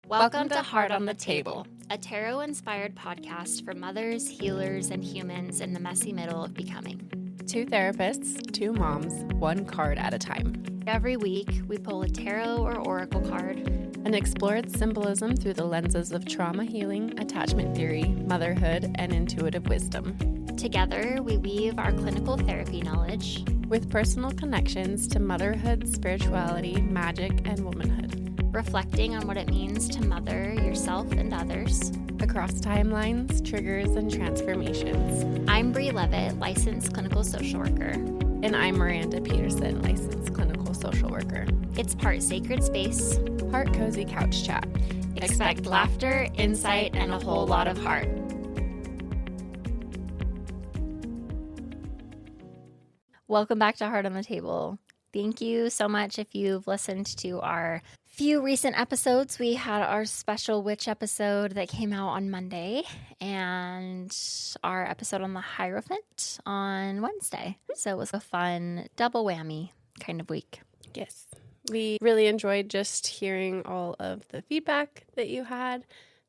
Welcome to Heart on the Table, a tarot-inspired podcast for mothers, healers, and humans in the messy middle of becoming. Two therapists, two moms, one card at a time. Every week, we pull a tarot or oracle card and explore its symbolism through the lenses of trauma healing, attachment theory, motherhood, and intuitive wisdom. Together, we weave our clinical therapy knowledge with personal connections to motherhood, spirituality, magic, and womanhood. Reflecting on what it means to mother yourself and others across timelines, triggers, and transformations. I'm Bree Levitt, licensed clinical social worker. And I'm Miranda Peterson, licensed clinical social worker. It's part sacred space, part cozy couch chat. Expect laughter, insight, and a whole lot of heart. Welcome back to Heart on the Table. Thank you so much if you've listened to our few recent episodes. We had our special witch episode that came out on Monday and our episode on the Hierophant on Wednesday. So it was a fun double whammy kind of week. Yes. We really enjoyed just hearing all of the feedback that you had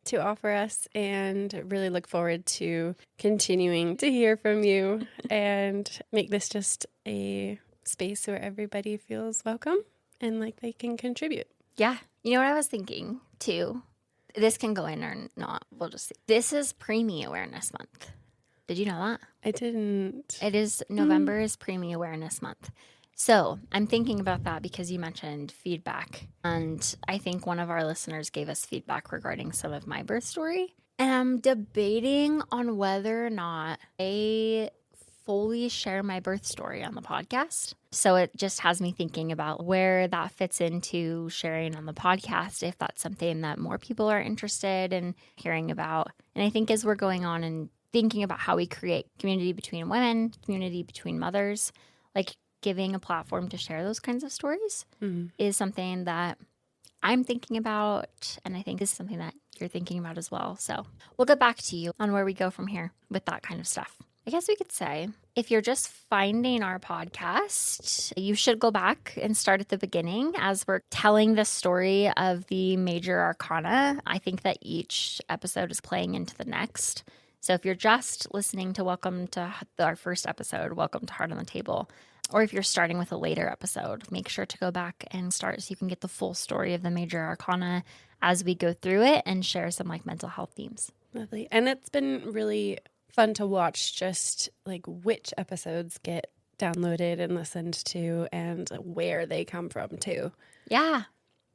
to offer us and really look forward to continuing to hear from you and make this just a space where everybody feels welcome and like they can contribute. Yeah. You know what I was thinking too? This can go in or not. We'll just see. This is Preemie Awareness Month. Did you know that? I didn't. It is November is Preemie Awareness Month. So I'm thinking about that because you mentioned feedback. And I think one of our listeners gave us feedback regarding some of my birth story. And I'm debating on whether or not I fully share my birth story on the podcast. So it just has me thinking about where that fits into sharing on the podcast, if that's something that more people are interested in hearing about. And I think as we're going on and thinking about how we create community between women, community between mothers, like giving a platform to share those kinds of stories is something that I'm thinking about, and I think is something that you're thinking about as well. So we'll get back to you on where we go from here with that kind of stuff. I guess we could say, if you're just finding our podcast, you should go back and start at the beginning as we're telling the story of the major arcana. I think that each episode is playing into the next. So if you're just listening to welcome to our first episode, welcome to Heart on the Table, or if you're starting with a later episode, make sure to go back and start so you can get the full story of the major arcana as we go through it and share some like mental health themes. Lovely. And it's been really fun to watch just like which episodes get downloaded and listened to and where they come from too. Yeah.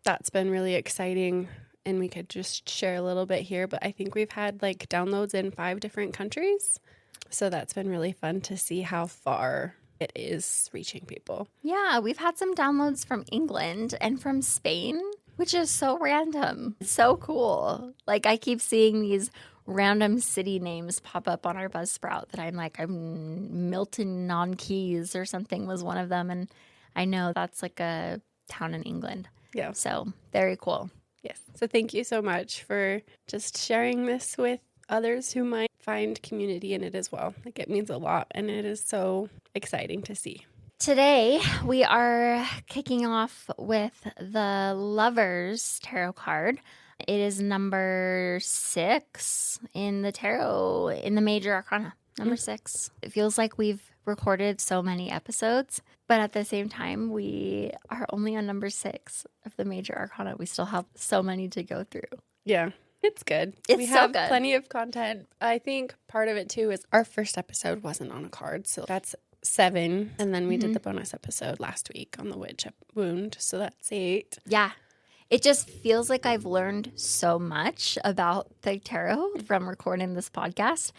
That's been really exciting. And we could just share a little bit here, but I think we've had like downloads in 5 different countries. So that's been really fun to see how far it is reaching people. Yeah, we've had some downloads from England and from Spain, which is so random. So cool. Like I keep seeing these random city names pop up on our Buzzsprout that I'm Milton on Keys or something was one of them. And I know that's like a town in England. Yeah. So very cool. Yes. So thank you so much for just sharing this with others who might find community in it as well. Like it means a lot and it is so exciting to see. Today, we are kicking off with the Lovers Tarot card. It is number 6 in the tarot, in the major arcana, number 6. It feels like we've recorded so many episodes, but at the same time, we are only on number 6 of the major arcana. We still have so many to go through. Yeah. It's good. We have good. Plenty of content. I think part of it too is our first episode wasn't on a card, so that's 7. And then we did the bonus episode last week on the witch wound, so that's 8. Yeah. It just feels like I've learned so much about the tarot from recording this podcast.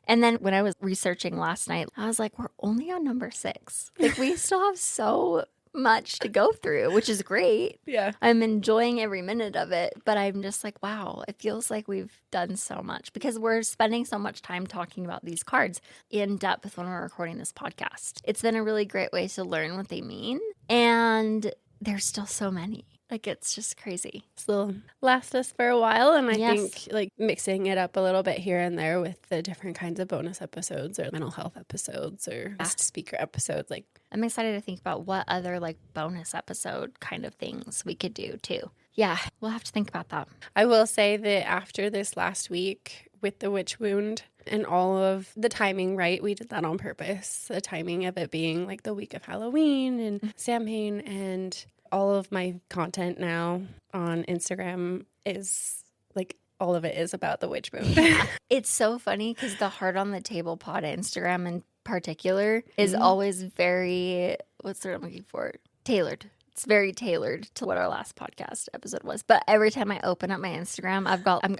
And then when I was researching last night, I was like, we're only on number 6. Like we still have so much to go through, which is great. Yeah. I'm enjoying every minute of it, but I'm just like, wow, it feels like we've done so much because we're spending so much time talking about these cards in depth when we're recording this podcast. It's been a really great way to learn what they mean. And there's still so many. Like, it's just crazy. This will last us for a while, and I Yes. think like mixing it up a little bit here and there with the different kinds of bonus episodes or mental health episodes or guest speaker episodes. Like, I'm excited to think about what other like bonus episode kind of things we could do too. Yeah, we'll have to think about that. I will say that after this last week with the witch wound and all of the timing, right? We did that on purpose. The timing of it being like the week of Halloween and Samhain, and all of my content now on Instagram is like, all of it is about the witch wound. Yeah. It's so funny because the Heart on the Table pod Instagram in particular is always very, what's the word I'm looking for? Tailored. It's very tailored to what our last podcast episode was. But every time I open up my Instagram,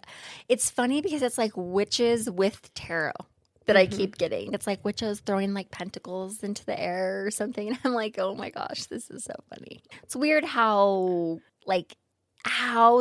it's funny because it's like witches with tarot that I keep getting. It's like witches throwing like pentacles into the air or something. And I'm like, oh my gosh, this is so funny. It's weird how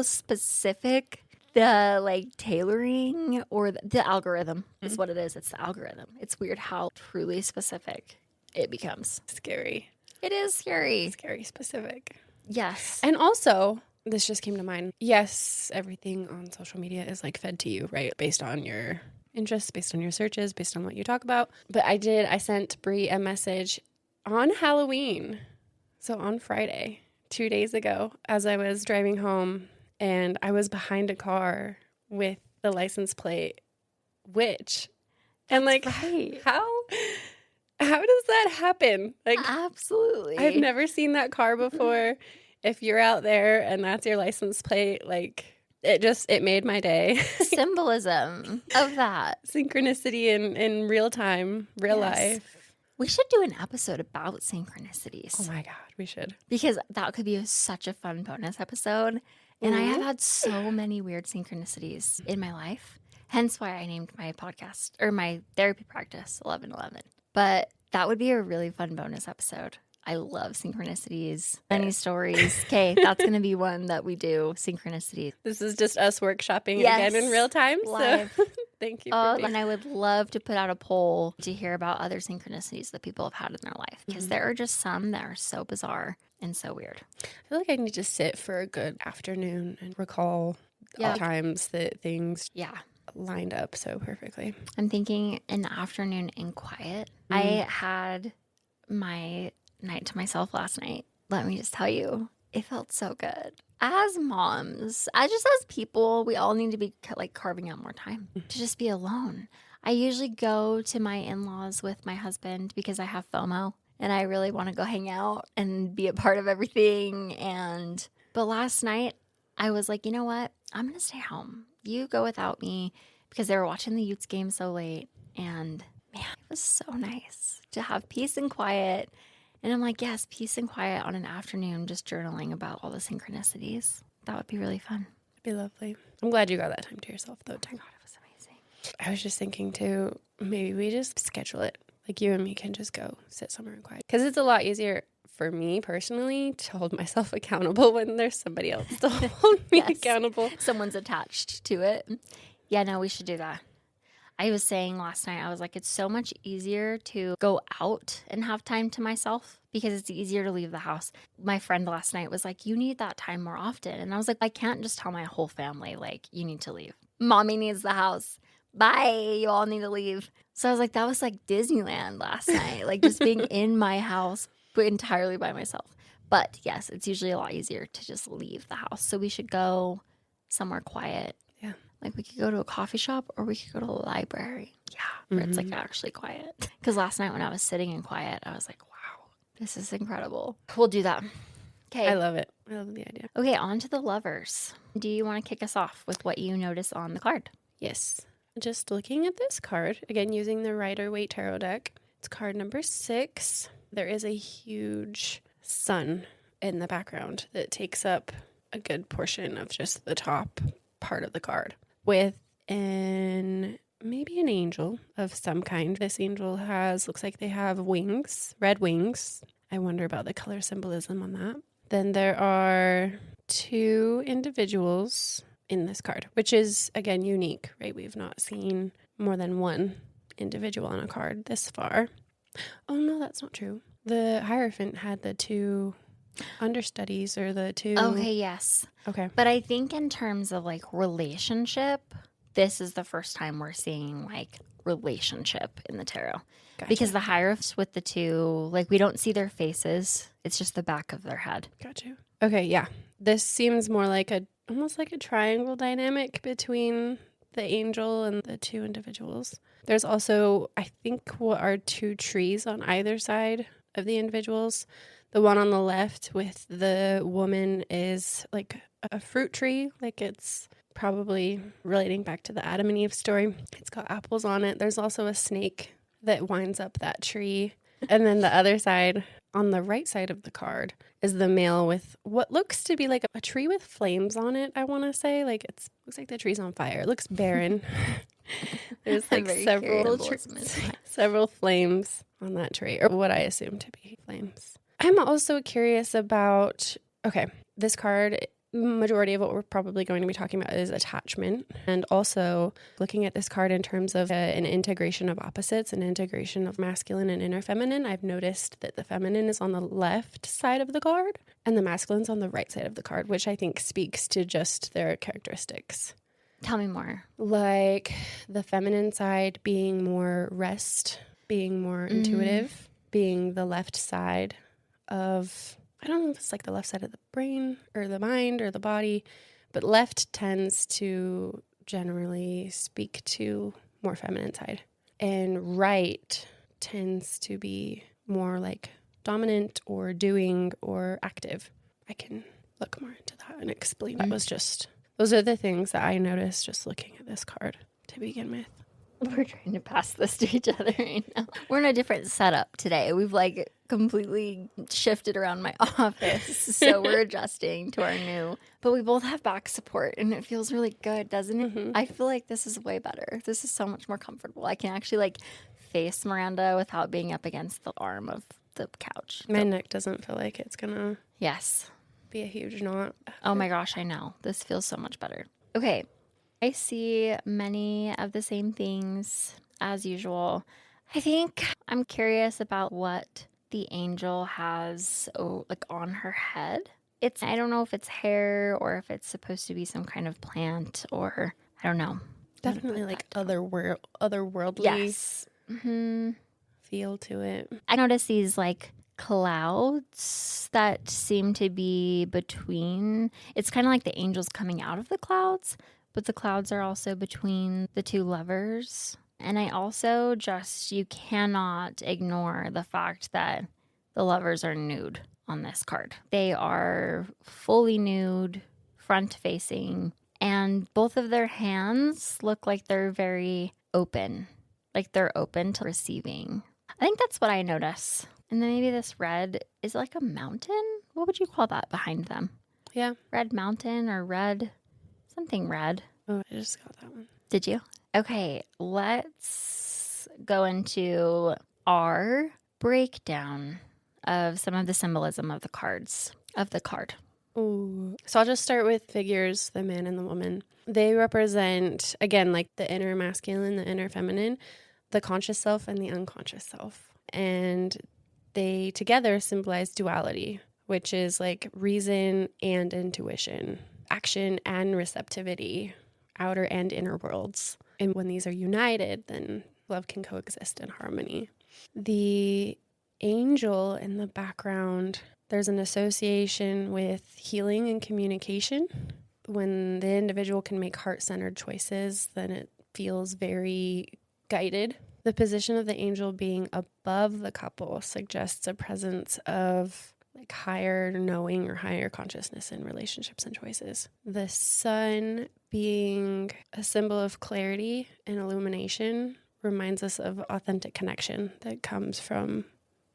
specific the like tailoring or the algorithm is what it is. It's the algorithm. It's weird how truly specific it becomes. Scary. It is scary. Scary specific. Yes. And also, this just came to mind. Yes, everything on social media is like fed to you, right? Based on your interests, based on your searches, based on what you talk about. But I sent Brie a message on Halloween. So on Friday, 2 days ago, as I was driving home, and I was behind a car with the license plate witch. And like, right. How does that happen? Like, absolutely. I've never seen that car before. If you're out there and that's your license plate, like, it made my day. Symbolism of that. Synchronicity in real time, real life. We should do an episode about synchronicities. Oh my God, we should. Because that could be such a fun bonus episode. And I have had so many weird synchronicities in my life. Hence why I named my podcast or my therapy practice 1111. But that would be a really fun bonus episode. I love synchronicities. Any stories? Okay, that's going to be one that we do, synchronicities. This is just us workshopping again in real time. Live. So thank you. And I would love to put out a poll to hear about other synchronicities that people have had in their life. Because there are just some that are so bizarre and so weird. I feel like I need to sit for a good afternoon and recall all times that things lined up so perfectly. I'm thinking in the afternoon in quiet. I had my night to myself last night. Let me just tell you, it felt so good. As moms, as people, we all need to be like carving out more time to just be alone. I usually go to my in-laws with my husband because I have FOMO and I really want to go hang out and be a part of everything. But last night I was like, you know what? I'm going to stay home. You go without me, because they were watching the Utes game so late. And man, it was so nice to have peace and quiet. And I'm like, yes, peace and quiet on an afternoon, just journaling about all the synchronicities. That would be really fun. It'd be lovely. I'm glad you got that time to yourself, though. Oh my God, it was amazing. I was just thinking, too, maybe we just schedule it. Like, you and me can just go sit somewhere and quiet. Because it's a lot easier for me personally to hold myself accountable when there's somebody else to hold me accountable. Someone's attached to it. Yeah, no, we should do that. I was saying last night, I was like, it's so much easier to go out and have time to myself because it's easier to leave the house. My friend last night was like, you need that time more often. And I was like, I can't just tell my whole family, like, you need to leave. Mommy needs the house. Bye. You all need to leave. So I was like, that was like Disneyland last night, like just being in my house, but entirely by myself. But yes, it's usually a lot easier to just leave the house. So we should go somewhere quiet. Yeah. Like we could go to a coffee shop or we could go to a library. Yeah. Where it's like actually quiet. Because last night when I was sitting in quiet, I was like, wow, this is incredible. We'll do that. Okay. I love it. I love the idea. Okay, on to the lovers. Do you want to kick us off with what you notice on the card? Yes. Just looking at this card, again, using the Rider-Waite Tarot deck, it's card number 6. There is a huge sun in the background that takes up a good portion of just the top part of the card, with maybe an angel of some kind. This angel looks like they have wings, red wings. I wonder about the color symbolism on that. Then there are 2 individuals in this card, which is, again, unique, right? We've not seen more than 1 individual on a card this far. Oh, no, that's not true. The Hierophant had the 2 understudies or the 2. Okay, yes. Okay. But I think in terms of like relationship, this is the first time we're seeing like relationship in the tarot. Gotcha. Because the Hierophants with the 2, like we don't see their faces. It's just the back of their head. Gotcha. Okay, yeah. This seems more like almost like a triangle dynamic between the angel and the two individuals. There's also, I think, what are two trees on either side of the individuals. The one on the left with the woman is like a fruit tree, like it's probably relating back to the Adam and Eve story. It's got apples on it. There's also a snake that winds up that tree. And then the other side, on the right side of the card, is the male with what looks to be like a tree with flames on it, I want to say. Like looks like the tree's on fire. It looks barren. There's like several flames on that tree, or what I assume to be flames. I'm also curious about, okay, this card, majority of what we're probably going to be talking about is attachment. And also looking at this card in terms of an integration of opposites, an integration of masculine and inner feminine. I've noticed that the feminine is on the left side of the card and the masculine's on the right side of the card, which I think speaks to just their characteristics. Tell me more. Like the feminine side being more rest, being more intuitive, being the left side of, I don't know if it's like the left side of the brain or the mind or the body, but left tends to generally speak to more feminine side. And right tends to be more like dominant or doing or active. I can look more into that and explain. That was just, those are the things that I noticed just looking at this card to begin with. We're trying to pass this to each other right now. We're in a different setup today. We've like completely shifted around my office. So we're adjusting to our new, but we both have back support and it feels really good, doesn't it? Mm-hmm. I feel like this is way better. This is so much more comfortable. I can actually like face Miranda without being up against the arm of the couch. My neck doesn't feel like it's gonna yes be a huge knot. Oh my gosh, I know. This feels so much better. Okay. I see many of the same things as usual. I think I'm curious about what the angel has like on her head. I don't know if it's hair or if it's supposed to be some kind of plant or I don't know. Definitely like otherworldly yes. feel to it. I noticed these like clouds that seem to be between. It's kind of like the angels coming out of the clouds. But the clouds are also between the two lovers. And I also you cannot ignore the fact that the lovers are nude on this card. They are fully nude, front facing, and both of their hands look like they're very open, like they're open to receiving. I think that's what I notice. And then maybe this red is like a mountain. What would you call that behind them? Yeah. Red mountain or red... something red. Oh, I just got that one. Did you? Okay, let's go into our breakdown of some of the symbolism of the cards, of the card. Ooh. So I'll just start with figures, the man and the woman. They represent, again, like the inner masculine, the inner feminine, the conscious self and the unconscious self. And they together symbolize duality, which is like reason and intuition, action and receptivity, outer and inner worlds. And when these are united, then love can coexist in harmony. The angel in the background, there's an association with healing and communication. When the individual can make heart-centered choices, then it feels very guided. The position of the angel being above the couple suggests a presence of like higher knowing or higher consciousness in relationships and choices. The sun being a symbol of clarity and illumination reminds us of authentic connection that comes from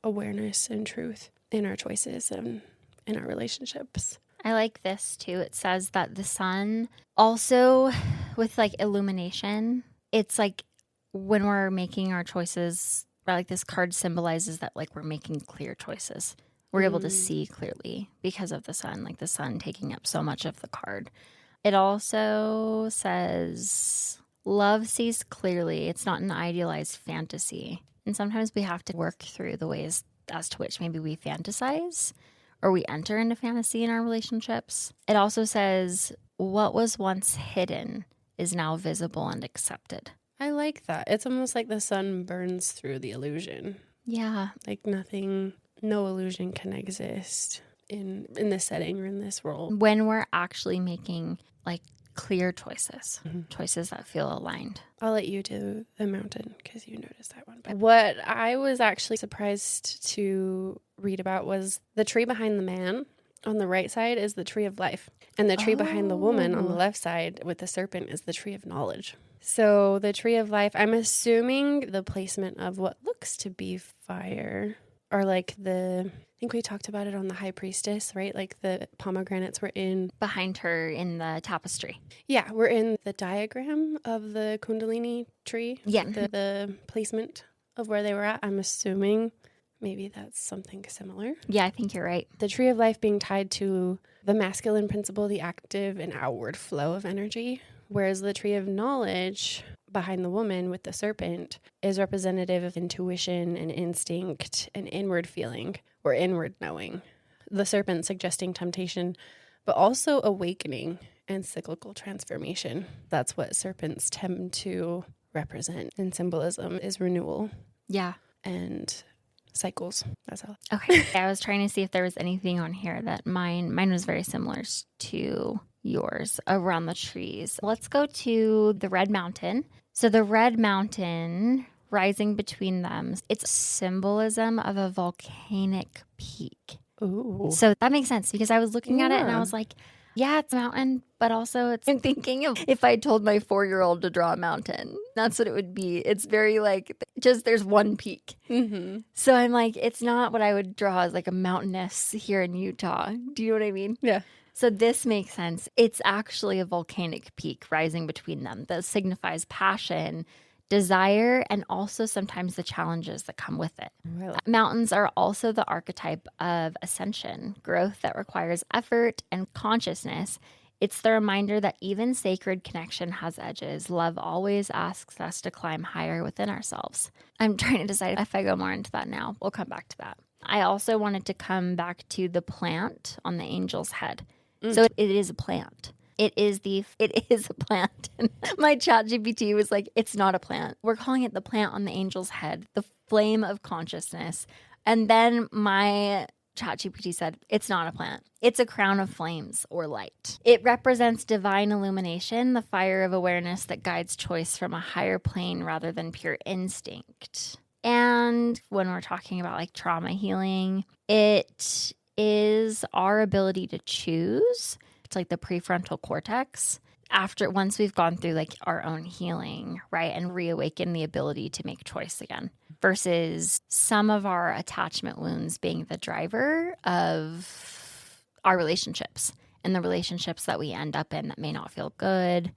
awareness and truth in our choices and in our relationships. I like this too. It says that the sun also with like illumination, it's like when we're making our choices, like this card symbolizes that like we're making clear choices. We're able to see clearly because of the sun, like the sun taking up so much of the card. It also says love sees clearly. It's not an idealized fantasy. And sometimes we have to work through the ways as to which maybe we fantasize or we enter into fantasy in our relationships. It also says what was once hidden is now visible and accepted. I like that. It's almost like the sun burns through the illusion. Yeah. Like no illusion can exist in this setting or in this role. When we're actually making like clear choices, choices that feel aligned. I'll let you do the mountain because you noticed that one. But what I was actually surprised to read about was the tree behind the man on the right side is the tree of life. And the tree behind the woman on the left side with the serpent is the tree of knowledge. So the tree of life, I'm assuming the placement of what looks to be fire are like I think we talked about it on the high priestess, right? Like the pomegranates were in Behind her in the tapestry. Yeah, we're in the diagram of the Kundalini tree. Yeah. The placement of where they were at. I'm assuming maybe that's something similar. Yeah, I think you're right. The tree of life being tied to the masculine principle, the active and outward flow of energy, whereas the tree of knowledge behind the woman with the serpent is representative of intuition and instinct and inward feeling or inward knowing. The serpent suggesting temptation, but also awakening and cyclical transformation. That's what serpents tend to represent in symbolism is renewal. Yeah. And cycles. That's all. Okay. I was trying to see if there was anything on here that mine was very similar to yours around the trees. Let's go to the Red Mountain. So the Red Mountain rising between them, it's symbolism of a volcanic peak. Ooh. So that makes sense because I was looking at it and I was like, yeah, it's a mountain, but also I'm thinking of if I told my 4-year-old to draw a mountain, that's what it would be. It's very like just there's one peak. Mm-hmm. So I'm like, it's not what I would draw as like a mountainous here in Utah. Do you know what I mean? Yeah. So this makes sense. It's actually a volcanic peak rising between them that signifies passion, desire, and also sometimes the challenges that come with it. Really? Mountains are also the archetype of ascension, growth that requires effort and consciousness. It's the reminder that even sacred connection has edges. Love always asks us to climb higher within ourselves. I'm trying to decide if I go more into that now. We'll come back to that. I also wanted to come back to the plant on the angel's head. So it is a plant. It is a plant. And my chat GPT was like, it's not a plant. We're calling it the plant on the angel's head, the flame of consciousness. And then my chat GPT said, it's not a plant. It's a crown of flames or light. It represents divine illumination, the fire of awareness that guides choice from a higher plane rather than pure instinct. And when we're talking about like trauma healing, it is our ability to choose. It's like the prefrontal cortex once we've gone through like our own healing, right? And reawaken the ability to make choice again versus some of our attachment wounds being the driver of our relationships and the relationships that we end up in that may not feel good.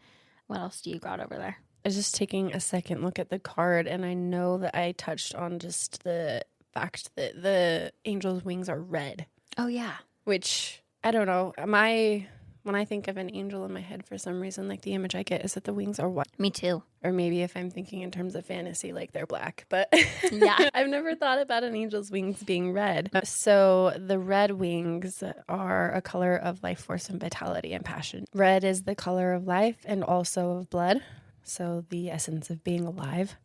What else do you got over there? I was just taking a second look at the card, and I know that I touched on just the fact that the angel's wings are red. Oh, yeah. Which, I don't know, when I think of an angel in my head, for some reason, like the image I get is that the wings are white. Me too. Or maybe if I'm thinking in terms of fantasy, like they're black. But yeah, I've never thought about an angel's wings being red. So the red wings are a color of life force and vitality and passion. Red is the color of life and also of blood. So the essence of being alive.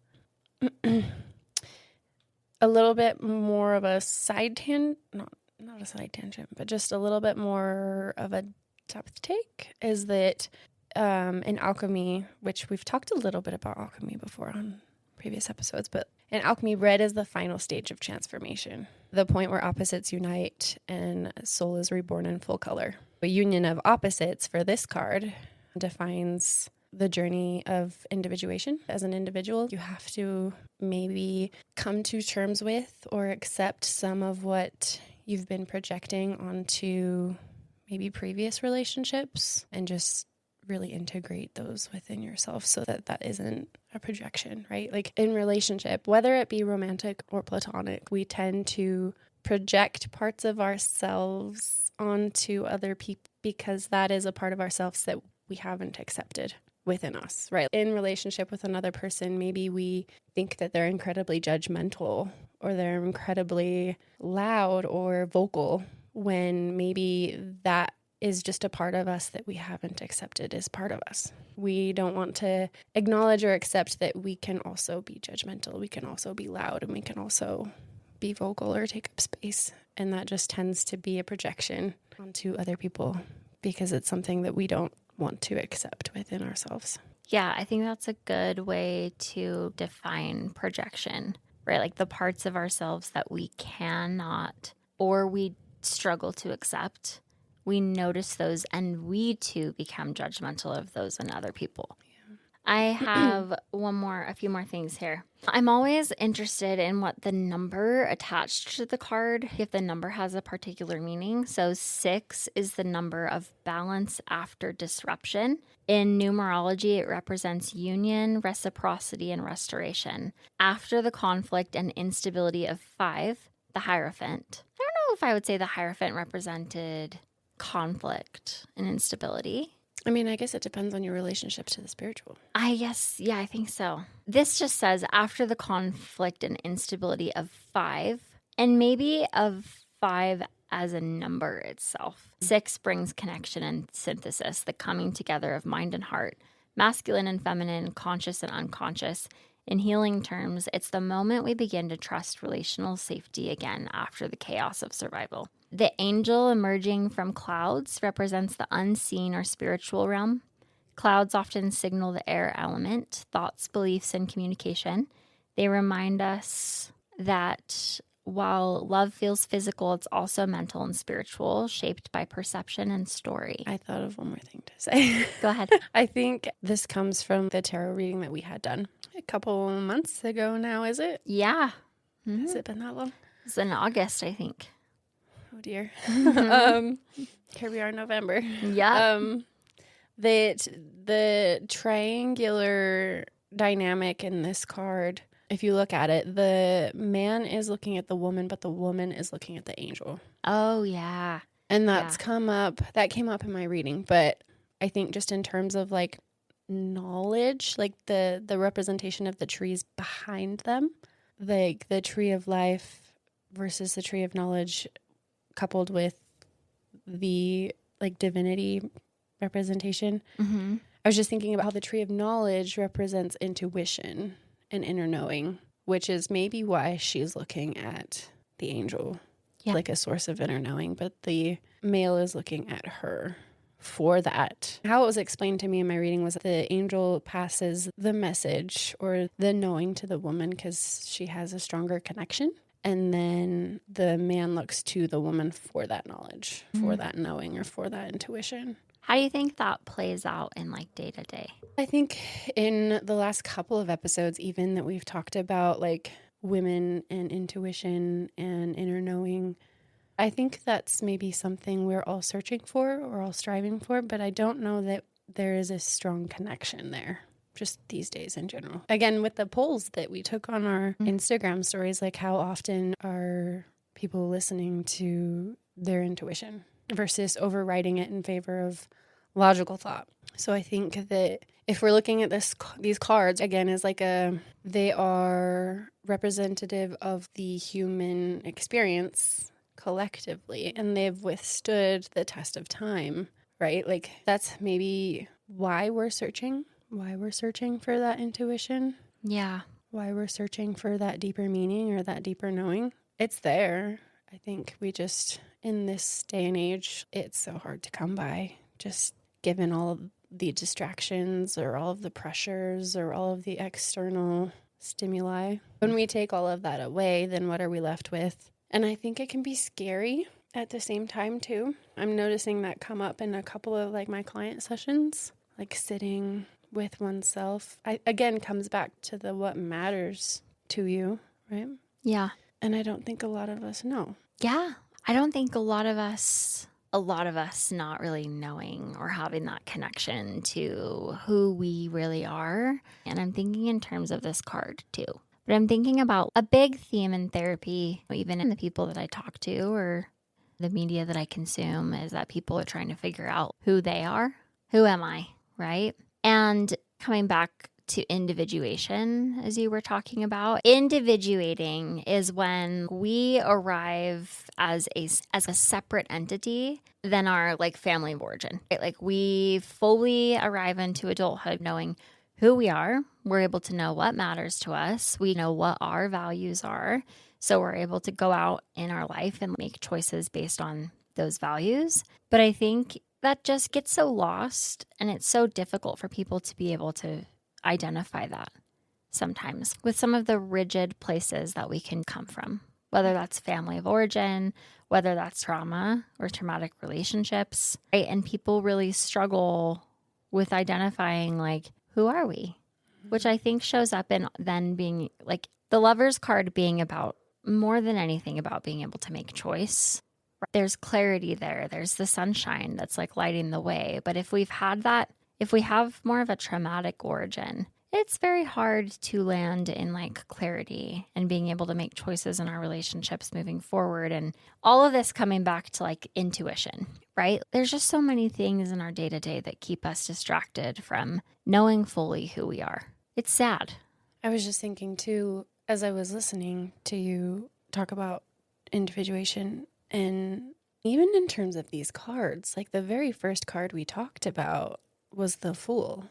A little bit more of a side tangent, not a side tangent, but just a little bit more of a depth take is that in alchemy, which we've talked a little bit about alchemy before on previous episodes, but in alchemy, red is the final stage of transformation, the point where opposites unite and soul is reborn in full color. A union of opposites for this card defines the journey of individuation. As an individual, you have to maybe come to terms with or accept some of what you've been projecting onto maybe previous relationships and just really integrate those within yourself so that that isn't a projection, right? Like in relationship, whether it be romantic or platonic, we tend to project parts of ourselves onto other people because that is a part of ourselves that we haven't accepted within us, right? In relationship with another person, maybe we think that they're incredibly judgmental or they're incredibly loud or vocal when maybe that is just a part of us that we haven't accepted as part of us. We don't want to acknowledge or accept that we can also be judgmental, we can also be loud, and we can also be vocal or take up space. And that just tends to be a projection onto other people because it's something that we don't want to accept within ourselves. Yeah, I think that's a good way to define projection, right? Like the parts of ourselves that we cannot or we struggle to accept. We notice those and we too become judgmental of those in other people. I have a few more things here. I'm always interested in what the number attached to the card, if the number has a particular meaning. So 6 is the number of balance after disruption. In numerology, it represents union, reciprocity, and restoration. After the conflict and instability of 5, the Hierophant. I don't know if I would say the Hierophant represented conflict and instability. I mean, I guess it depends on your relationship to the spiritual. I think so. This just says after the conflict and instability of 5, and maybe of 5 as a number itself. 6 brings connection and synthesis, the coming together of mind and heart, masculine and feminine, conscious and unconscious. In healing terms, it's the moment we begin to trust relational safety again after the chaos of survival. The angel emerging from clouds represents the unseen or spiritual realm. Clouds often signal the air element, thoughts, beliefs, and communication. They remind us that while love feels physical, it's also mental and spiritual, shaped by perception and story. I thought of one more thing to say. Go ahead. I think this comes from the tarot reading that we had done a couple months ago now, is it? Yeah. Has it been that long? It's in August, I think. Oh, dear. Here we are in November. Yeah. That the triangular dynamic in this card, if you look at it, the man is looking at the woman, but the woman is looking at the angel. Oh, yeah. And that came up in my reading. But I think just in terms of like knowledge, like the representation of the trees behind them, like the tree of life versus the tree of knowledge, coupled with the like divinity representation. Mm-hmm. I was just thinking about how the tree of knowledge represents intuition and inner knowing, which is maybe why she's looking at the angel like a source of inner knowing, but the male is looking at her for that. How it was explained to me in my reading was that the angel passes the message or the knowing to the woman because she has a stronger connection. And then the man looks to the woman for that knowledge, for that knowing, or for that intuition. How do you think that plays out in like day to day? I think in the last couple of episodes, even that we've talked about like women and intuition and inner knowing, I think that's maybe something we're all searching for or all striving for, but I don't know that there is a strong connection there. Just these days in general. Again, with the polls that we took on our Instagram stories, like how often are people listening to their intuition versus overriding it in favor of logical thought. So I think that if we're looking at these cards, again, is like they are representative of the human experience collectively, and they've withstood the test of time, right? Like that's maybe why we're searching for that intuition. Yeah. Why we're searching for that deeper meaning or that deeper knowing. It's there. I think we just, in this day and age, it's so hard to come by, just given all of the distractions or all of the pressures or all of the external stimuli. When we take all of that away, then what are we left with? And I think it can be scary at the same time too. I'm noticing that come up in a couple of like my client sessions, like sitting with oneself. Again, comes back to the what matters to you, right? Yeah. And I don't think a lot of us know. Yeah. I don't think a lot of us not really knowing or having that connection to who we really are. And I'm thinking in terms of this card too. But I'm thinking about a big theme in therapy, even in the people that I talk to or the media that I consume, is that people are trying to figure out who they are. Who am I, right? And coming back to individuation, as you were talking about, individuating is when we arrive as a separate entity than our like family of origin. Right? Like we fully arrive into adulthood knowing who we are. We're able to know what matters to us. We know what our values are. So we're able to go out in our life and make choices based on those values. But I think that just gets so lost, and it's so difficult for people to be able to identify that sometimes with some of the rigid places that we can come from, whether that's family of origin, whether that's trauma or traumatic relationships, right? And people really struggle with identifying, like, who are we? Which I think shows up in then being like the lover's card being about more than anything about being able to make choice. There's clarity there. There's the sunshine that's like lighting the way. But if we've had that, if we have more of a traumatic origin, it's very hard to land in like clarity and being able to make choices in our relationships moving forward. And all of this coming back to like intuition, right? There's just so many things in our day to day that keep us distracted from knowing fully who we are. It's sad. I was just thinking too, as I was listening to you talk about individuation, and even in terms of these cards, like the very first card we talked about was the Fool.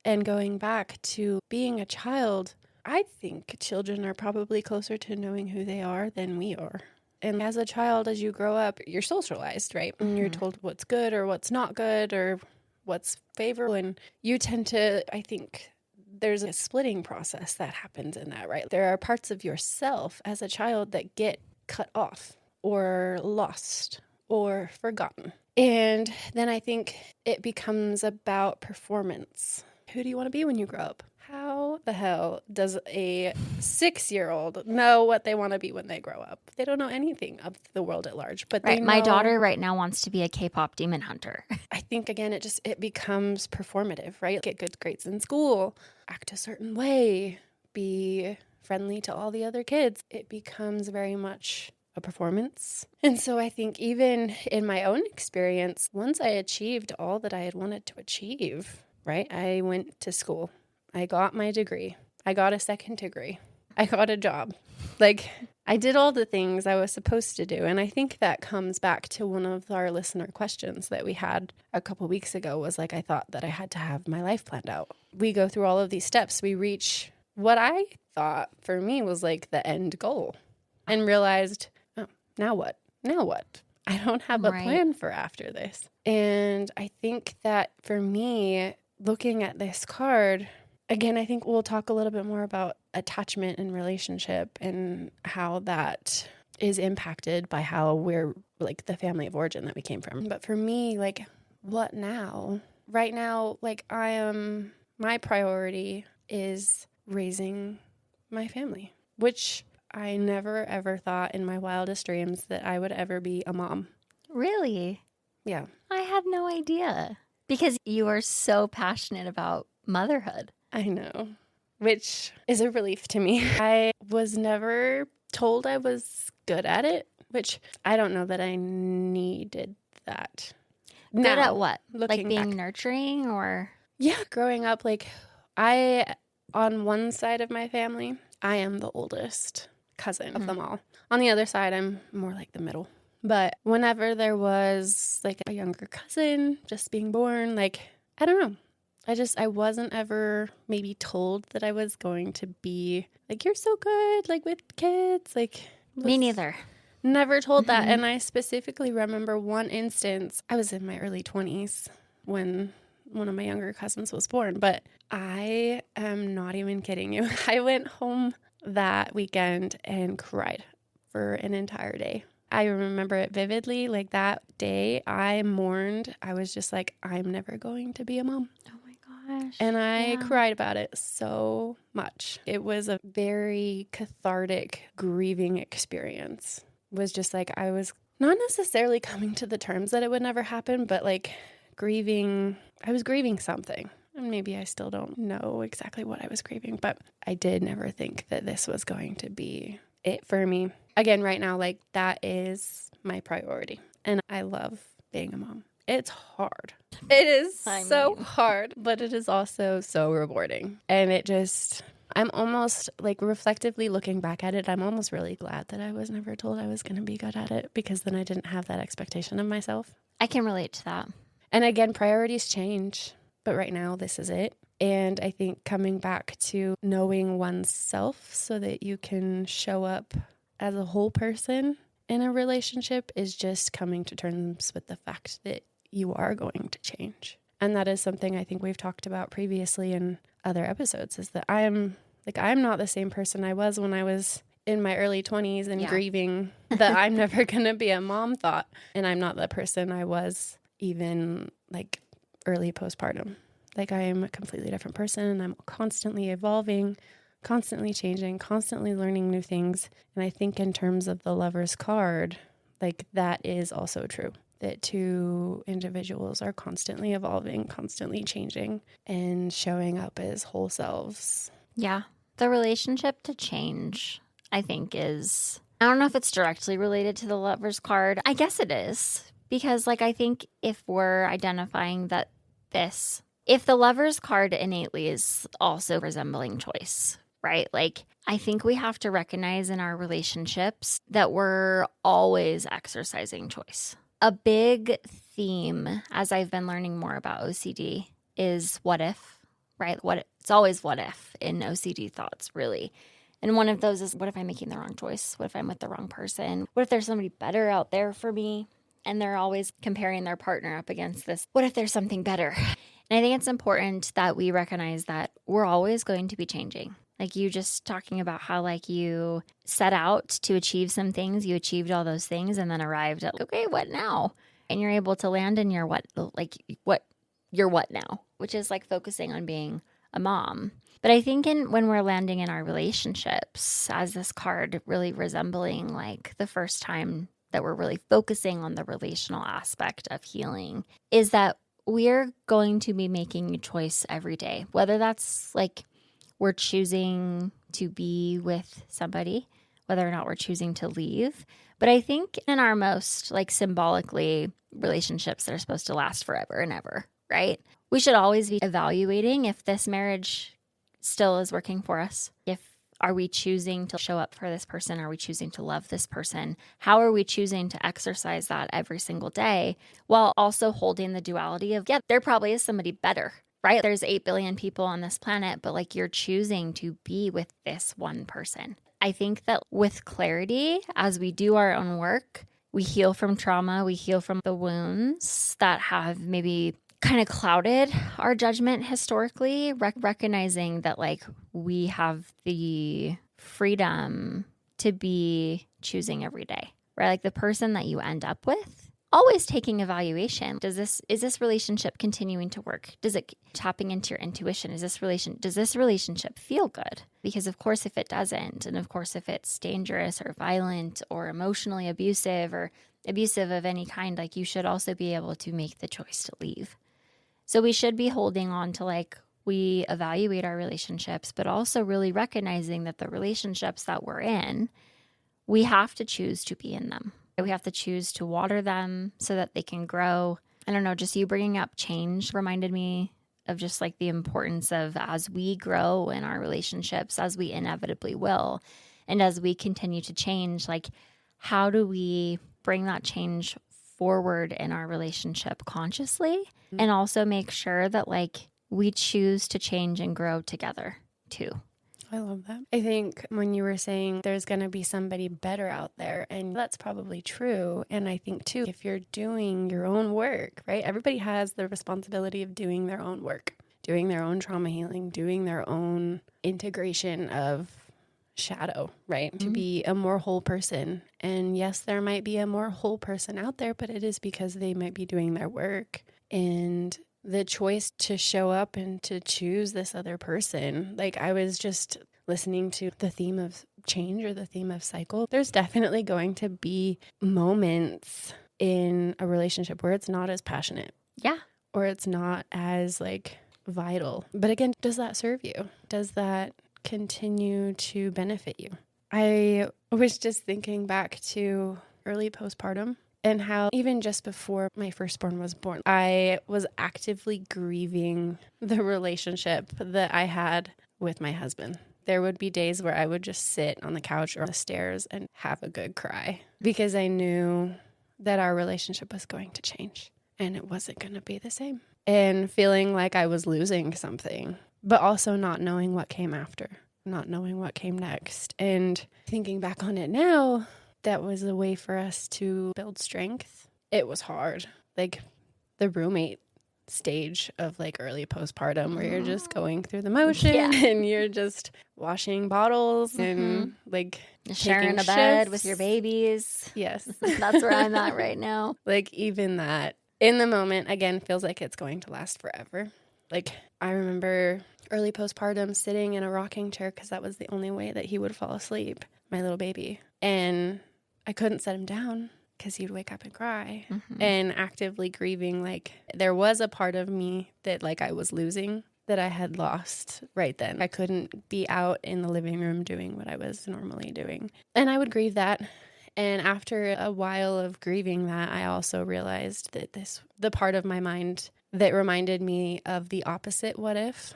And going back to being a child, I think children are probably closer to knowing who they are than we are. And as a child, as you grow up, you're socialized, right? And you're told what's good or what's not good or what's favorable. And you tend to, I think, there's a splitting process that happens in that, right? There are parts of yourself as a child that get cut off or lost or forgotten. And then I think it becomes about performance. Who do you want to be when you grow up? How the hell does a 6-year-old know what they want to be when they grow up? They don't know anything of the world at large, but Right. they know. My daughter right now wants to be a K-pop demon hunter. I think, again, it becomes performative, right? Get good grades in school, act a certain way, be friendly to all the other kids. It becomes very much a performance. And so I think even in my own experience, once I achieved all that I had wanted to achieve, right? I went to school. I got my degree. I got a second degree. I got a job. Like, I did all the things I was supposed to do. And I think that comes back to one of our listener questions that we had a couple weeks ago was like, I thought that I had to have my life planned out. We go through all of these steps. We reach what I thought for me was like the end goal and realized, oh, now what? Now what? I don't have a plan for after this. And I think that for me, looking at this card, again, I think we'll talk a little bit more about attachment and relationship and how that is impacted by how we're like the family of origin that we came from. But for me, like, what now? Right now, like my priority is raising my family, which I never ever thought in my wildest dreams that I would ever be a mom. Really? Yeah. I had no idea because you are so passionate about motherhood. I know, which is a relief to me. I was never told I was good at it, which I don't know that I needed that. Good Now, at what? Like being back. nurturing or? Yeah, growing up, like on one side of my family, I am the oldest cousin of them all. On the other side, I'm more like the middle. But whenever there was like a younger cousin just being born, like, I don't know. I wasn't ever maybe told that I was going to be like, you're so good, like with kids. Like, Me neither. Never told that. And I specifically remember one instance. I was in my early 20s when one of my younger cousins was born, but I am not even kidding you. I went home that weekend and cried for an entire day. I remember it vividly. Like that day I mourned. I was just like, I'm never going to be a mom. Oh my gosh. And I cried about it so much. It was a very cathartic grieving experience. It was just like, I was not necessarily coming to the terms that it would never happen, but like grieving, I was grieving something. And maybe I still don't know exactly what I was grieving, but I did never think that this was going to be it for me. Again, right now, like that is my priority. And I love being a mom. It's hard. It is so hard, but it is also so rewarding. And I'm almost like reflectively looking back at it, I'm almost really glad that I was never told I was going to be good at it, because then I didn't have that expectation of myself. I can relate to that. And again, priorities change, but right now this is it. And I think coming back to knowing oneself so that you can show up as a whole person in a relationship is just coming to terms with the fact that you are going to change. And that is something I think we've talked about previously in other episodes, is that I'm not the same person I was when I was in my early 20s and grieving that I'm never going to be a mom thought. And I'm not the person I was even like early postpartum. Like I am a completely different person, and I'm constantly evolving, constantly changing, constantly learning new things. And I think in terms of the Lover's card, like that is also true. That two individuals are constantly evolving, constantly changing, and showing up as whole selves. Yeah. The relationship to change, I think, is, I don't know if it's directly related to the Lover's card. I guess it is. Because, like, I think if we're identifying that if the Lover's card innately is also resembling choice, right? Like, I think we have to recognize in our relationships that we're always exercising choice. A big theme, as I've been learning more about OCD, is what if, right? It's always what if in OCD thoughts, really. And one of those is, what if I'm making the wrong choice? What if I'm with the wrong person? What if there's somebody better out there for me? And they're always comparing their partner up against this. What if there's something better? And I think it's important that we recognize that we're always going to be changing. Like you just talking about how like you set out to achieve some things, you achieved all those things and then arrived at, okay, what now? And you're able to land in your what now, which is like focusing on being a mom. But I think when we're landing in our relationships, as this card really resembling like the first time that we're really focusing on the relational aspect of healing, is that we're going to be making a choice every day, whether that's like we're choosing to be with somebody, whether or not we're choosing to leave. But I think in our most like symbolically relationships that are supposed to last forever and ever, right? We should always be evaluating if this marriage still is working for us. Are we choosing to show up for this person? Are we choosing to love this person? How are we choosing to exercise that every single day while also holding the duality of, there probably is somebody better, right? There's 8 billion people on this planet, but like you're choosing to be with this one person. I think that with clarity, as we do our own work, we heal from trauma, we heal from the wounds that have maybe kind of clouded our judgment historically, recognizing that like we have the freedom to be choosing every day, right? Like the person that you end up with, always taking evaluation. Is this relationship continuing to work? Does it tapping into your intuition? Does this relationship feel good? Because of course, if it doesn't, and of course, if it's dangerous or violent or emotionally abusive or abusive of any kind, like you should also be able to make the choice to leave. So we should be holding on to like, we evaluate our relationships, but also really recognizing that the relationships that we're in, we have to choose to be in them. We have to choose to water them so that they can grow. I don't know, just you bringing up change reminded me of just like the importance of, as we grow in our relationships, as we inevitably will, and as we continue to change, like how do we bring that change forward in our relationship consciously, and also make sure that like we choose to change and grow together too. I love that. I think when you were saying there's going to be somebody better out there, and that's probably true. And I think too, if you're doing your own work, right? Everybody has the responsibility of doing their own work, doing their own trauma healing, doing their own integration of shadow, right? To be a more whole person. And yes, there might be a more whole person out there, but it is because they might be doing their work. And the choice to show up and to choose this other person, like I was just listening to the theme of change or the theme of cycle. There's definitely going to be moments in a relationship where it's not as passionate. Yeah. Or it's not as like vital. But again, does that serve you? Does that continue to benefit you? I was just thinking back to early postpartum and how even just before my firstborn was born, I was actively grieving the relationship that I had with my husband. There would be days where I would just sit on the couch or the stairs and have a good cry because I knew that our relationship was going to change and it wasn't going to be the same. And feeling like I was losing something, but also not knowing what came after. not knowing what came next. And thinking back on it now, that was a way for us to build strength. It was hard. Like the roommate stage of like early postpartum where you're just going through the motion and you're just washing bottles and like sharing a bed with your babies. Yes. That's where I'm at right now. Like even that in the moment, again, feels like it's going to last forever. Like I remember early postpartum sitting in a rocking chair because that was the only way that he would fall asleep, my little baby. And I couldn't set him down because he'd wake up and cry, and actively grieving. Like there was a part of me that like I was losing, that I had lost right then. I couldn't be out in the living room doing what I was normally doing. And I would grieve that. And after a while of grieving that, I also realized that the part of my mind that reminded me of the opposite what if,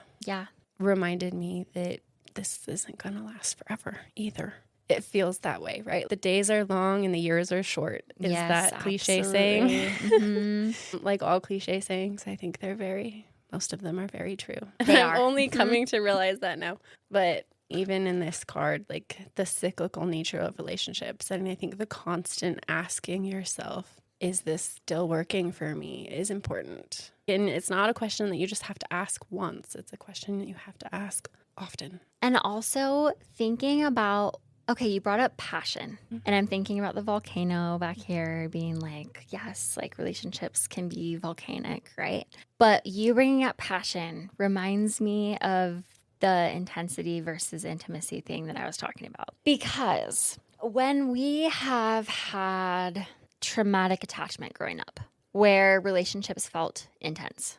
reminded me that this isn't going to last forever either. It feels that way, right? The days are long and the years are short. Is that cliche saying? Like all cliche sayings, I think most of them are very true. They are. I'm only coming to realize that now. But even in this card, like the cyclical nature of relationships, and I think the constant asking yourself, is this still working for me, is important. And it's not a question that you just have to ask once. It's a question that you have to ask often. And also thinking about, okay, you brought up passion, and I'm thinking about the volcano back here being like, yes, like relationships can be volcanic, right? But you bringing up passion reminds me of the intensity versus intimacy thing that I was talking about. Because when we have had traumatic attachment growing up, where relationships felt intense,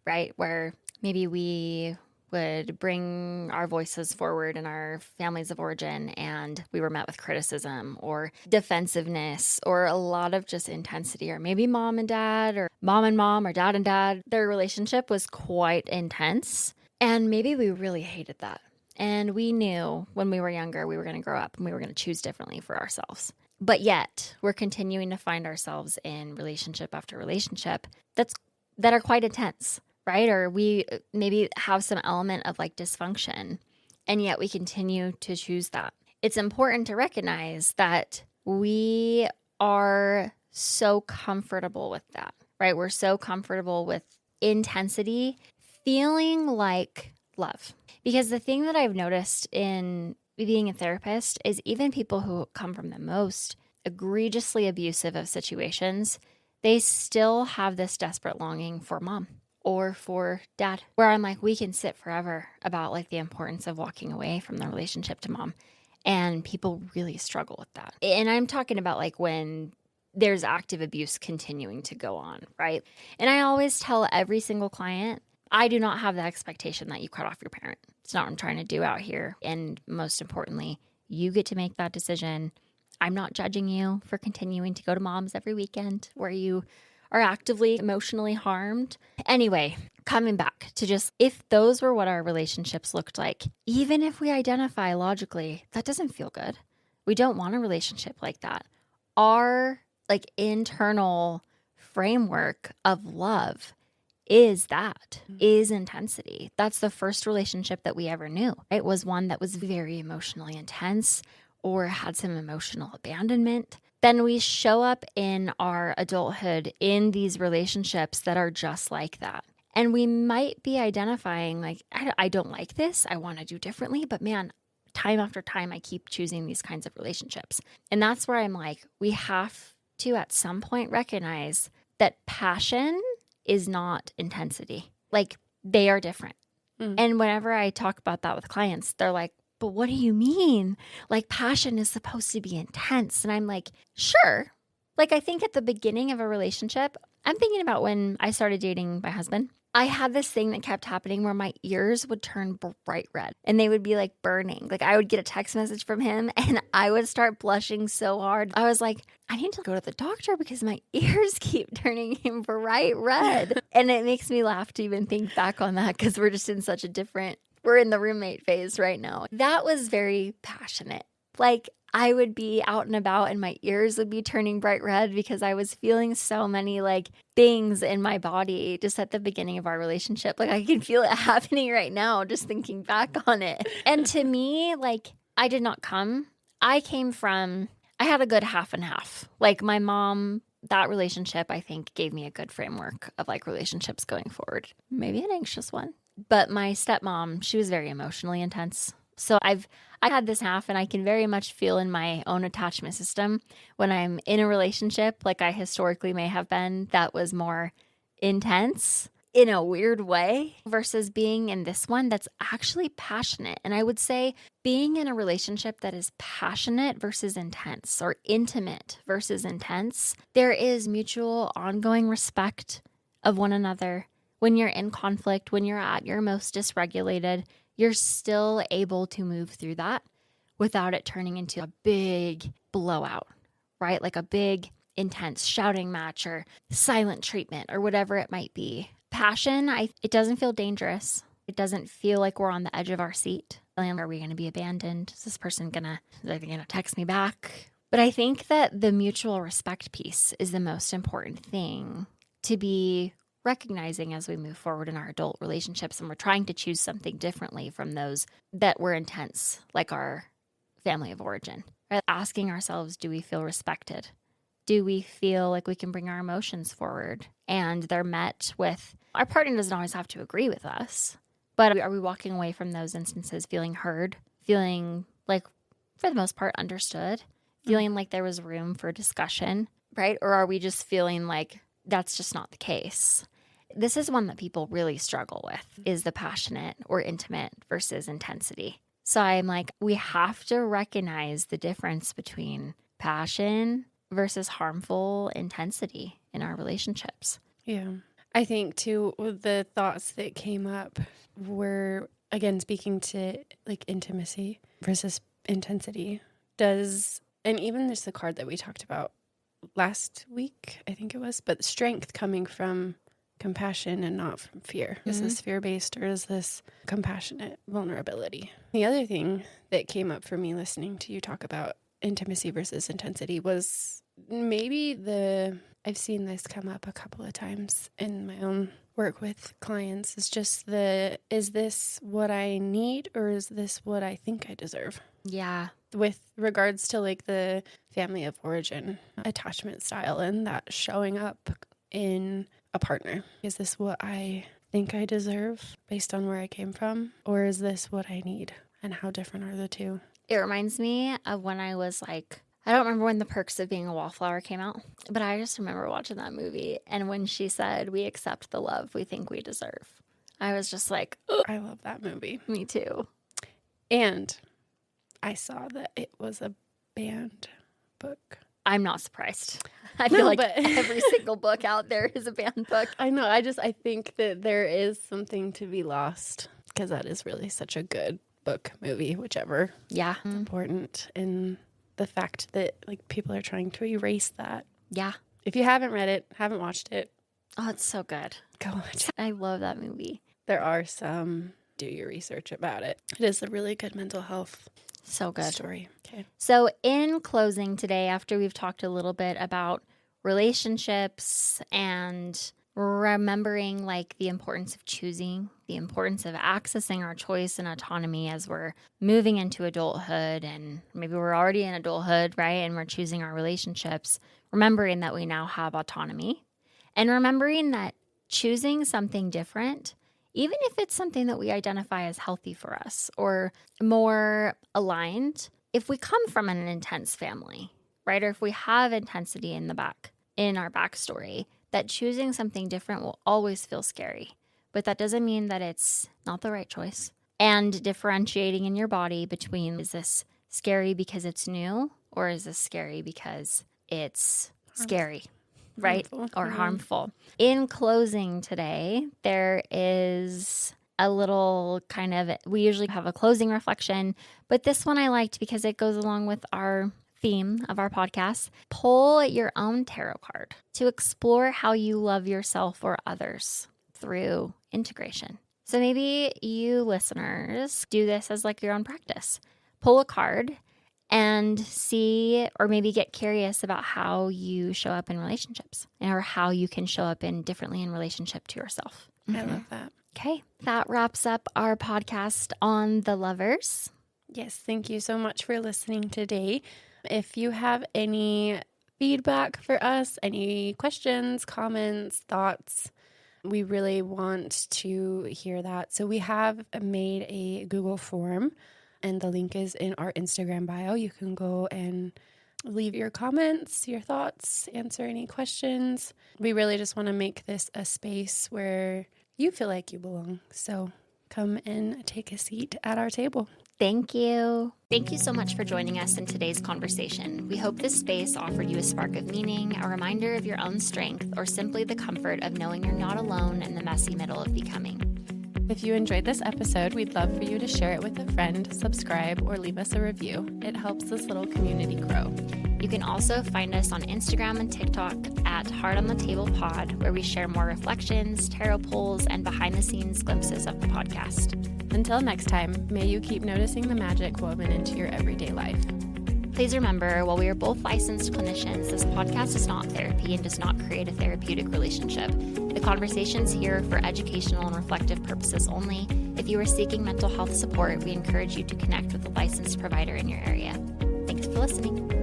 right? Where maybe we would bring our voices forward in our families of origin and we were met with criticism or defensiveness or a lot of just intensity, or maybe mom and dad or mom and mom or dad and dad, their relationship was quite intense. And maybe we really hated that. And we knew when we were younger, we were going to grow up and we were going to choose differently for ourselves. But yet we're continuing to find ourselves in relationship after relationship that are quite intense. Right? Or we maybe have some element of like dysfunction, and yet we continue to choose that. It's important to recognize that we are so comfortable with that, right? We're so comfortable with intensity feeling like love. Because the thing that I've noticed in being a therapist is even people who come from the most egregiously abusive of situations, they still have this desperate longing for mom or for dad, where I'm like, we can sit forever about like the importance of walking away from the relationship to mom. And people really struggle with that. And I'm talking about like when there's active abuse continuing to go on, right? And I always tell every single client, I do not have the expectation that you cut off your parent. It's not what I'm trying to do out here. And most importantly, you get to make that decision. I'm not judging you for continuing to go to mom's every weekend where you are actively emotionally harmed. Anyway, coming back to just if those were what our relationships looked like, even if we identify logically, that doesn't feel good. We don't want a relationship like that. Our like internal framework of love is intensity. That's the first relationship that we ever knew. It was one that was very emotionally intense or had some emotional abandonment. Then we show up in our adulthood in these relationships that are just like that. And we might be identifying like, I don't like this. I want to do differently. But man, time after time, I keep choosing these kinds of relationships. And that's where I'm like, we have to at some point recognize that passion is not intensity. Like they are different. And whenever I talk about that with clients, they're like, but what do you mean? Like passion is supposed to be intense. And I'm like, sure. Like I think at the beginning of a relationship, I'm thinking about when I started dating my husband. I had this thing that kept happening where my ears would turn bright red and they would be like burning. Like I would get a text message from him and I would start blushing so hard. I was like, I need to go to the doctor because my ears keep turning bright red. And it makes me laugh to even think back on that because we're just in such a different, we're in the roommate phase right now. That was very passionate. Like I would be out and about and my ears would be turning bright red because I was feeling so many like things in my body just at the beginning of our relationship. Like I can feel it happening right now just thinking back on it. And to me, like I did not come. I had a good half and half. Like my mom, that relationship, I think, gave me a good framework of like relationships going forward. Maybe an anxious one. But my stepmom, she was very emotionally intense. So I had this half, and I can very much feel in my own attachment system when I'm in a relationship, like I historically may have been, that was more intense in a weird way versus being in this one that's actually passionate. And I would say being in a relationship that is passionate versus intense or intimate versus intense, there is mutual ongoing respect of one another. When you're in conflict, when you're at your most dysregulated, you're still able to move through that without it turning into a big blowout, right? Like a big, intense shouting match or silent treatment or whatever it might be. Passion, it doesn't feel dangerous. It doesn't feel like we're on the edge of our seat. Are we going to be abandoned? Is this person are they going to text me back? But I think that the mutual respect piece is the most important thing to be recognizing as we move forward in our adult relationships and we're trying to choose something differently from those that were intense, like our family of origin. Right? Asking ourselves, do we feel respected? Do we feel like we can bring our emotions forward and they're met with, our partner doesn't always have to agree with us, but are we walking away from those instances feeling heard, feeling like, for the most part, understood, feeling like there was room for discussion, right? Or are we just feeling like that's just not the case? This is one that people really struggle with, is the passionate or intimate versus intensity. So I'm like, we have to recognize the difference between passion versus harmful intensity in our relationships. Yeah. I think too, the thoughts that came up were, again, speaking to like intimacy versus intensity. And even just the card that we talked about last week, I think it was, but strength coming from compassion and not from fear. Is this fear-based or is this compassionate vulnerability? The other thing that came up for me listening to you talk about intimacy versus intensity was maybe I've seen this come up a couple of times in my own work with clients, is just is this what I need or is this what I think I deserve? Yeah. With regards to like the family of origin attachment style and that showing up in a partner. Is this what I think I deserve based on where I came from? Or is this what I need? And how different are the two? It reminds me of when I was like, I don't remember when The Perks of Being a Wallflower came out, but I just remember watching that movie. And when she said, we accept the love we think we deserve, I was just like, ugh. I love that movie. Me too. And I saw that it was a banned book. I'm not surprised. I feel like every single book out there is a banned book. I know. I think that there is something to be lost because that is really such a good book, movie, whichever. Yeah. It's important. And the fact that like people are trying to erase that. Yeah. If you haven't read it, haven't watched it. Oh, it's so good. Go watch it. I love that movie. There are some, do your research about it. It is a really good mental health So good. story. Okay. So in closing today, after we've talked a little bit about relationships and remembering like the importance of choosing, the importance of accessing our choice and autonomy as we're moving into adulthood, and maybe we're already in adulthood, right? And we're choosing our relationships, remembering that we now have autonomy and remembering that choosing something different, even if it's something that we identify as healthy for us or more aligned, if we come from an intense family, right? Or if we have intensity in our backstory, that choosing something different will always feel scary. But that doesn't mean that it's not the right choice. And differentiating in your body between, is this scary because it's new or is this scary because it's scary? Right? Harmful. Or harmful. In closing today, there is a little we usually have a closing reflection, but this one I liked because it goes along with our theme of our podcast. Pull your own tarot card to explore how you love yourself or others through integration. So maybe you listeners do this as like your own practice. Pull a card and see or maybe get curious about how you show up in relationships or how you can show up differently in relationship to yourself. I love that. Okay, that wraps up our podcast on the lovers. Yes, thank you so much for listening today. If you have any feedback for us, any questions, comments, thoughts, we really want to hear that. So we have made a Google form, and the link is in our Instagram bio. You can go and leave your comments, your thoughts, answer any questions. We really just want to make this a space where you feel like you belong. So come and take a seat at our table. Thank you. Thank you so much for joining us in today's conversation. We hope this space offered you a spark of meaning, a reminder of your own strength, or simply the comfort of knowing you're not alone in the messy middle of becoming. If you enjoyed this episode, we'd love for you to share it with a friend, subscribe, or leave us a review. It helps this little community grow. You can also find us on Instagram and TikTok at Heart on the Table Pod, where we share more reflections, tarot pulls, and behind-the-scenes glimpses of the podcast. Until next time, may you keep noticing the magic woven into your everyday life. Please remember, while we are both licensed clinicians, this podcast is not therapy and does not create a therapeutic relationship. The conversation's here for educational and reflective purposes only. If you are seeking mental health support, we encourage you to connect with a licensed provider in your area. Thanks for listening.